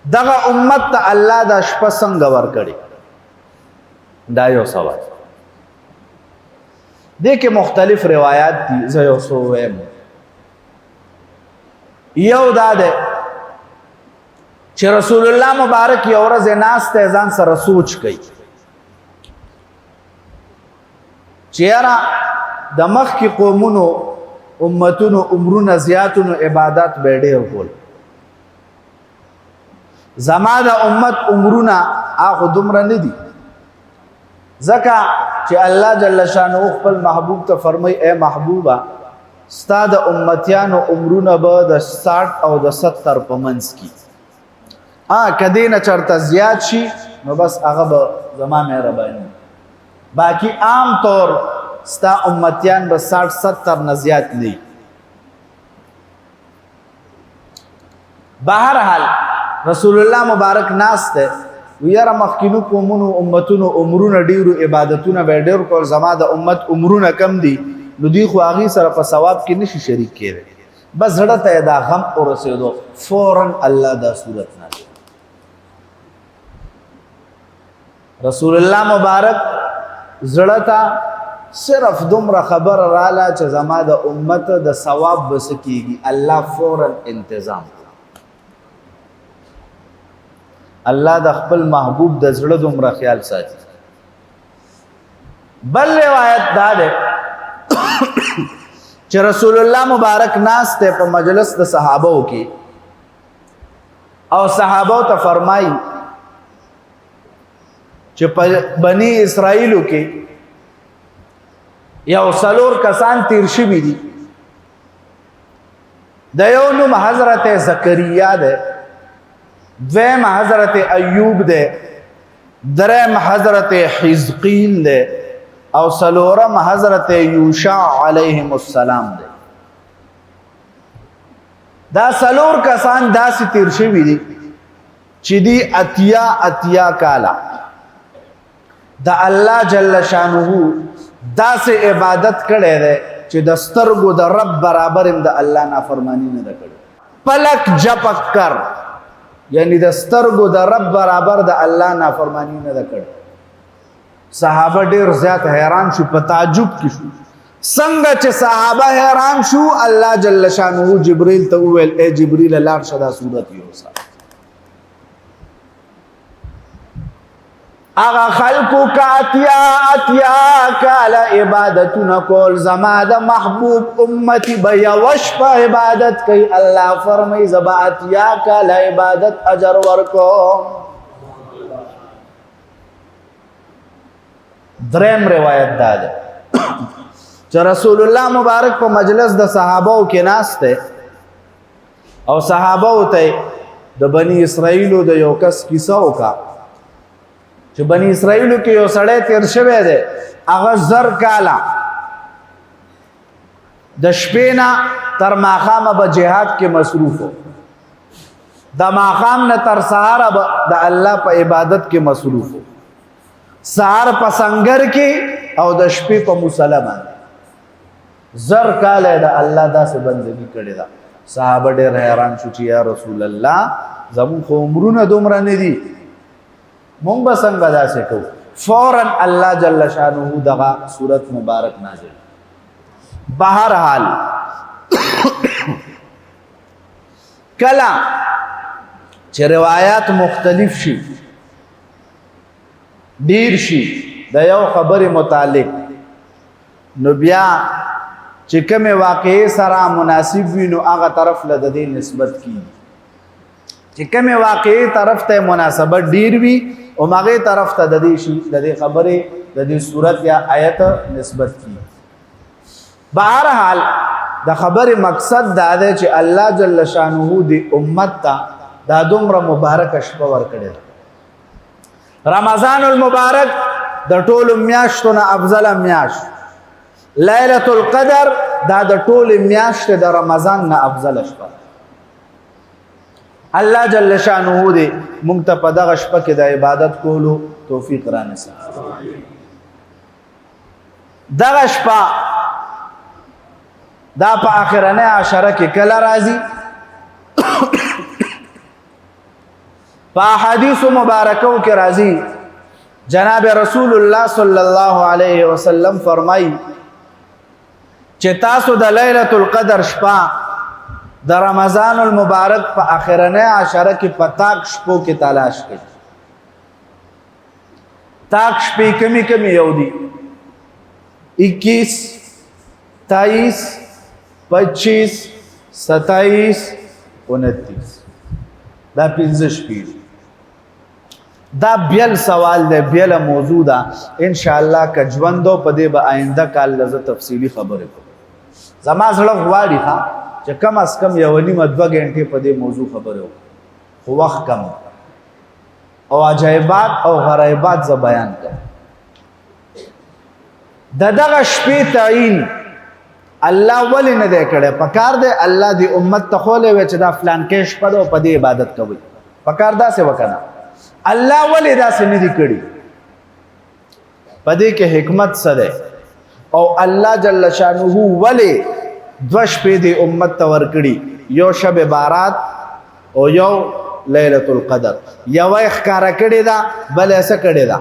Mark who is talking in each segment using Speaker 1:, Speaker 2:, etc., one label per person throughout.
Speaker 1: دغه امت ته الله د شپه څنګه ورکړي دا یو سوال دې کې مختلف روایت دي زه یو څو وایم یو دا ده چې رسول الله مبارک یو ورځ ناست ځان سره سوچ کوي چیرې د مخ کې قومونو امتونو عمرونه زیاتونو عبادت به ډېر کول زما د امت عمرونه هغه دومره نه دي ځکه چې الله جل شانه خپل محبوب ته فرمای اے محبوبا ستا د امتیانو عمرونه به د 60 او د 70 په منځ کې کدی نه چرته زیات شي نو بس هغه به زما مهرباني باقی عام طور ستا امتیان به 60-70 نه زیات نه بهرحال رسول الله مبارک ناس ته ویرا مخکینو قومونو امتونو عمرونه ډیرو عبادتونه به ډیر کول زما د امت عمرونه کم دي نو دی خو هغه سره په ثواب کې نشي شریک کېږي بس زړه ته دا غم ورسېدو فورا الله دا صورت نازل رسول الله مبارک زړه ته صرف دومره خبر رااله چې زما د امت د ثواب بس کېږي الله فورا انتظام الله د خپل محبوب د زړه دومره خیال ساتي بل روایت دا ده چې رسول الله مبارک ناس ته په مجلس د صحابه کې او صحابه ته فرمایي چې په بني اسرائیل کې یو څلور کسان تیر شوي دي د یو نوم حضرت زکریا ده دویم حضرت ایوب ده درم حضرت حزقیل ده او سلورم حضرت یوشع علیهم السلام ده دا سلور کسان داسې تیر شوي دي چې دی اتیا کالا دا الله جل شانه داسې عبادت کړي ده چې د سترګو د رب برابر هم د الله نافرمانی نه ده کړې پلک جپک کر یعنی د سترګو د رب برابر د الله نافرمانی نه ده کړې صحابه ډیر زیات حیران شو په تعجب کې شو څنګه چې صحابه حیران شو الله جل شانه جبرئیل ته وویل اے جبرئیل لاړ شه دا صورت یوسا اغا خلقو کا اتیا کالا عبادتنا کول زما د محبوب امتی بیا وشپ عبادت کئی اللہ فرمائی زبا اتیا کالا عبادت اجر ورکو درم روایت داده چې رسول الله مبارک په مجلس د صحابو کې ناسته او صحابو ته د بنی اسرائیلو د یو کس کیسه وکړه چې بنی اسرائیلو کې یو سړی تیر شوی دی هغه زر کاله د شپې نه تر ماښامه به جهاد کې مصروف و د ماښام نه تر سهاره به د الله په عبادت کې مصروف و سهار په سنگر کې او د شپې په مصلی باندې زر کاله د الله داسې بندګي کړې ده صحابه ډېر حیران شو چې یا رسول الله زموږ خو عمرونه دومره نه دي مونږ به څنګه داسې کوو فورا الله جل شانه دغه صورت مبارک نازل بهرحال کله چې روایات مختلف شي ډیر شي د یو خبرې متعلق نو بیا چې کومه واقعي سره مناسب وي نو هغه طرف له د دې نسبت کیږي چې کومه واقعي طرف ته مناسبت ډیر وي او هغه طرف ته د دې شي د دې خبرې د دې صورت یا آیت نسبت کیږي بهرحال د خبرې مقصد دا دی چې الله جل شانه دی امت ته دا دومره مبارک شپه ورکړي رمضان المبارک د ټولو میاشتو نه افضل میاشت ليله القدر دا د ټولو میاشتو د رمضان نه افضل شپه الله جل شانه دې موږ ته په دغه شپه کې د عبادت کولو توفیق را نصیب دغه شپه دا په اخرنه عشره کې کله راځي پا حدیث مبارکو کے راضی جناب رسول اللہ صلی اللہ علیہ وسلم فرمائی چې تاسو د لیلۃ القدر شپه د رمضان المبارک په اخرنه عشره کې پتاک شپو کې تلاش کړئ. تاک شپې کمی کمی یو دي 21 23 25 27 29 دا 15 شپې. دا بیل سوال ده بیل موضوع ده ان شاء الله ک ژوندو په دې به آینده کال لزه تفصیلی خبره کوم. زما زړه غواړي چې کم از کم یو نیمه 2 غنټې په دې موضوع خبره وکړم خو وخت کم او عجایبات او غرایبات ز بیان کړم. دغه شپې تعین الله ولې نه دی کړی؟ پکار دی الله دی امت ته خولې وی چې دا فلان کې شپه ده په دې عبادت کوي. پکار دا څه وکنه الله ولې دا څه نه دی کړی؟ په دې کې حکمت څه ده او الله جل شانه ولې 2 شپې دی امت ته ورکړي، یو شب بارات او یو لیلۃ القدر. یو ښکارا کړي دا بل څه کړي دا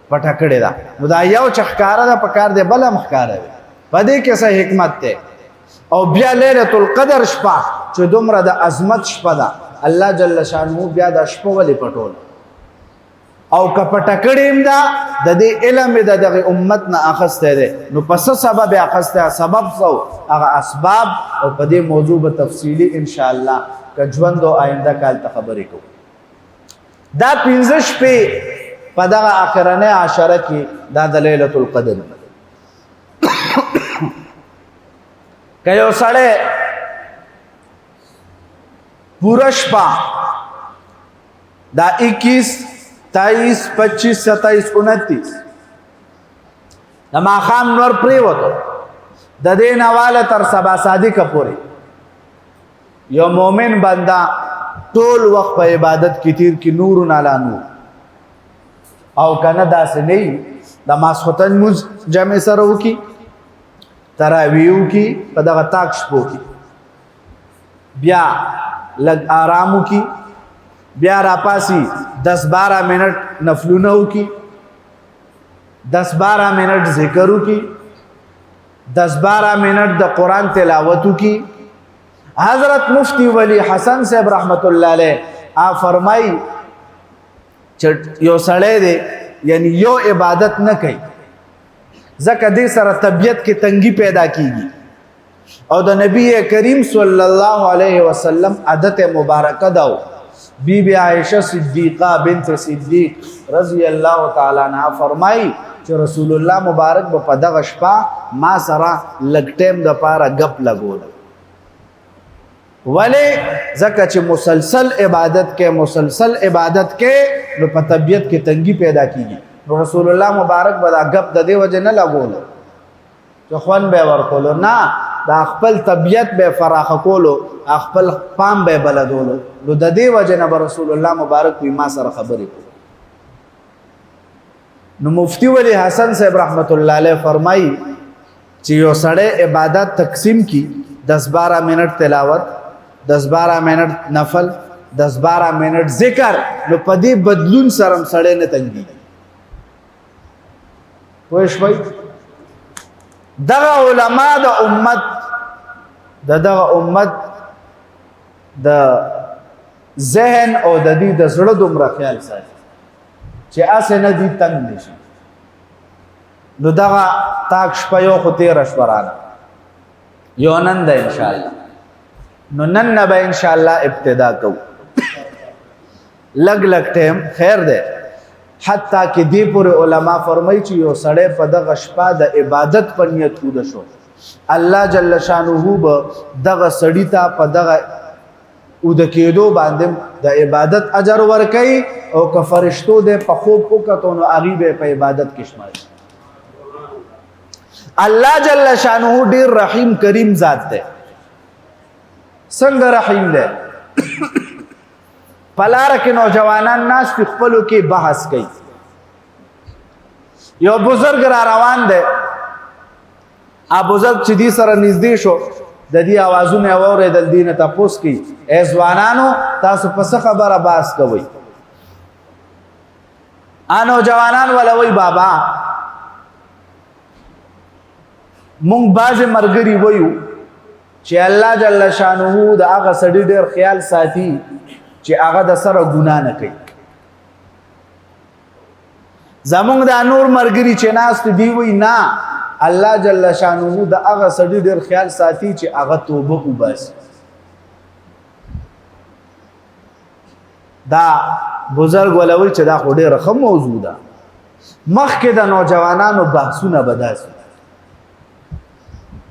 Speaker 1: پټه کړي دا. نو دا یو چخکارا دا پکار دی بل مخکارا دی. پدې کې څه حکمت ده او بیا لیلۃ القدر شپه چې دومره د عظمت شپه ده الله جل شانه بیا د شپه ولې پټول او کپټه کړیم دا د دې علم د دغه امت نه اخسته ده. نو پس سبب اخسته سبب سو هغه اسباب او په دې موضوع به تفصیلی ان شاء الله ک ژوندو آینده کال ته خبرې کوو. دا 15 شپې په دغه اخرنه عشره کې دا د لیلۃ القدر کيو سړی پورا شپه دا 21 23 25 27 29 د ماښام نور پریوتو د دې نواله تر سبا صادقه پورې یو مومن بندا ټول وخت په عبادت کې تیر کې نور علی نور او کنه داسې نه د ماسختن موز جمع سره وکي تراویو کی په دغه تاک شپو کی بیا لږ آرامو کی بیا را پاسی 10-12 منٹ نفلونه وکي 10-12 منٹ ذکر وکي 10-12 منٹ د قرآن تلاوت وکي. حضرت مفتی ولی حسن صاحب رحمت الله علیه فرمای چې یو سړی دی یعنی یو عبادت نه کوي ځکه دې سره طبیعت کې تنګي پیدا کیږي او د نبی کریم صلی الله علیه وسلم عادت مبارکه داو بی بی عائشہ صدیقہ بنت صدیق رضی الله تعالی عنها فرمای چې رسول الله مبارک په دغه شپه ما سره لګ ټیم د پاره غپ لګول ولی ځکه چې مسلسل عبادت کې نو په طبیعت کې تنګي پیدا کیږي. نو رسول الله مبارک بدا غپ د دې وجه نه لګولو چې خوان به ورکولو نه دا خپل طبیعت به فراخ کولو خپل پام به بلدولو. نو د دې وجه نه رسول الله مبارک وی ما سره خبرې کوي. نو مفتی ولی حسن صاحب رحمت الله علیه فرمایي چې یو سړی عبادت تقسیم کی 10-12 منٹ تلاوت 10-12 منٹ نفل 10-12 منٹ ذکر نو پدې بدلون سره سړی نه تنګي پوښ وای دغه علما د امت دغه امت د ذهن او د دې د زړه دومره خیال ساتي چې اسه نه دي تنگ نشي. نو دغه تاک شپه یو خو 13 شورانه یو نن ده ان شاء الله. نو نن نه به ان شاء الله ابتدا کو لګ ټیم خیر ده حتی کې دی پورې علما فرمایي چې یو سړی په دغه شپه د عبادت په نیت کوده شو الله جل شانه به دغه سړی ته په دغه او د کېدو باندې د عبادت اجر ورکړي او که فرشتو د په خوب وکړو نو هغه به په عبادت کې شمار. الله جل شانه ډیر رحیم کریم ذات ده. څنګه رحیم ده؟ پلار کې نوجوانان ناس په خپلو کې بحث کوي. یو بزرګ را روان دی ا بزرګ چې دې سره نږدې شو د دې आवाजونه اوریدل دینه تاسو کې ای ځوانانو تاسو په څه خبره باس کوي نوجوانان ولوي بابا مونږ باز مرګري وایو چې الله جل شانه د هغه سړي ډېر خیال ساتي چې هغه د سره ګناه نه کوي. زمونږ د نور مرګري چې ناست دی وای نه الله جل شانه د هغه سړي ډېر خیال ساتي چې هغه توبه وباسي. دا بزرګ ولوي چې دا خو ډېره ښه موضوع ده. مخکې د نوجوانانو بحثونه به داسې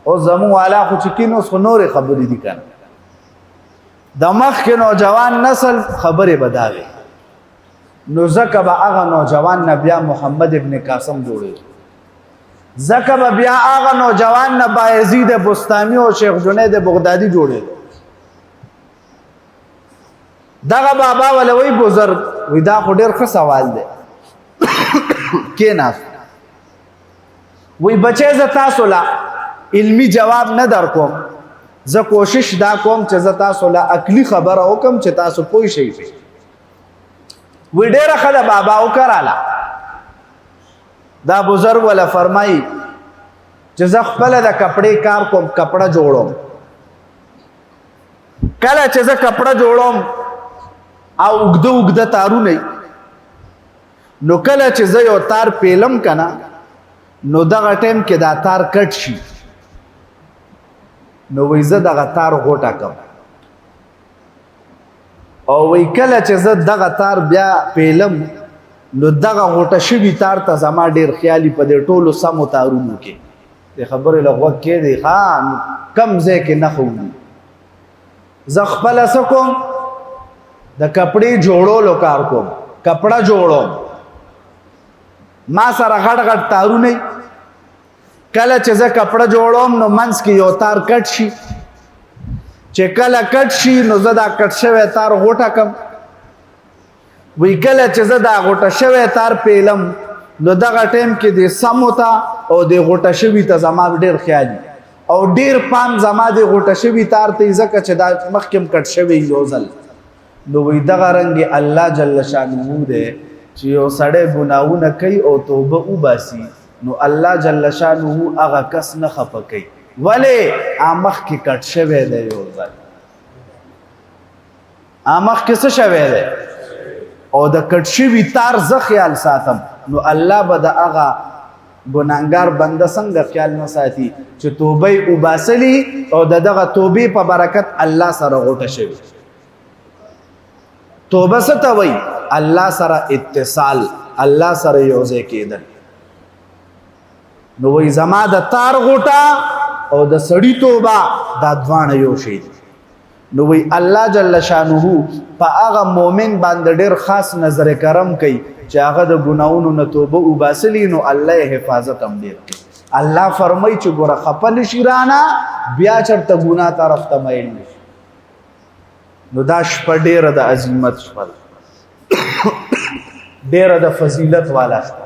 Speaker 1: او زمون والا خو چې کینو خو نورې خبرې دي کنه. د مخکې نوجوان نسل خبرې به دا وي. نو ځکه به هغه نوجوان نه بیا محمد ابن قاسم جوړېږي، ځکه به بیا هغه نوجوان نه بایزید بستامي او شیخ جنید بغدادي جوړېږي. دغه بابا ولوي بزرګ وی دا خو ډېر ښه سوال دی. کېناست وی بچی زه تاسو له علمی جواب نه در کوم، زه کوشش دا کوم چې زه تاسو له عقلي خبره وکم چې تاسو پوه شئ. وی ډېره ښه ده بابا وکراله. دا بزرګ ولا فرمایي چې زه خپله د کپړې کار کوم، کپړه جوړوم. کله چې زه کپړه جوړوم او اوږده اوږده تارونه، نو کله چې زه یو تار پیلم کنه نو دغه ټیم کې دا تار کټ شي، نو وی زه دغه تار غوټه کم. او وی کله چې زه دغه تار بیا پیلم نو دغه غوټه شوي تار ته زما ډېر خیالي په دې ټولو سمو تارونو کې د خبرې له غوږ کې دی کم ځای کې نه ښودي. زه خپله څه کوم د کپړې جوړولو کار کوم، کپړه جوړوم. ما سره غټ غټ تارونه، کله چې زه کپړه جوړوم نو منځ کې یو تار کټ شي، چې کله کټ شي نو زه دا کټ شوی تار غوټه کم. وی کله چې زه دا غوټه شوی تار پیلم نو دغه ټیم کې د سمو ته او د غوټه شوي ته زما ډېر خیالي او ډېر پام زما د غوټه شوي تار ته ځکه چې دا مخکې کټ شوی یو ځل. نو وی دغه رنګ الله جل شانه دی چې یو سړی ګناهونه کوي او توبه وباسي نو الله جل شانه هغه کس نه خفه کوي. ولې مخکې کټ شوی دی یو ځل، مخکې څه شوی دی او د کټ شوي تار زه خیال ساتم، نو الله به د هغه ګناهګار بنده څنګه خیال نه ساتي چې توبه یې وباسلي او د دغه توبې په برکت الله سره غوټه شوي. توبه څه ته وایي؟ الله سره اتصال، الله سره یو ځای کېدل. نو وایي زما د تار غوټه او د سړي توبه دا دواړه یو شی دي. نو وایي الله جل شانه په هغه مؤمن باندې ډېر خاص نظر کرم کوي چې هغه د ګناهونو نه توبه وباسلي، نو الله یې حفاظت هم ډېر کوي. الله فرمایي چې ګوره خفه نشي رانه بیا چېرته ګناه طرف ته میل نشي. نو دا شپه ډېره د عظمت شپه ده، ډېره د فضیلت والا شپه.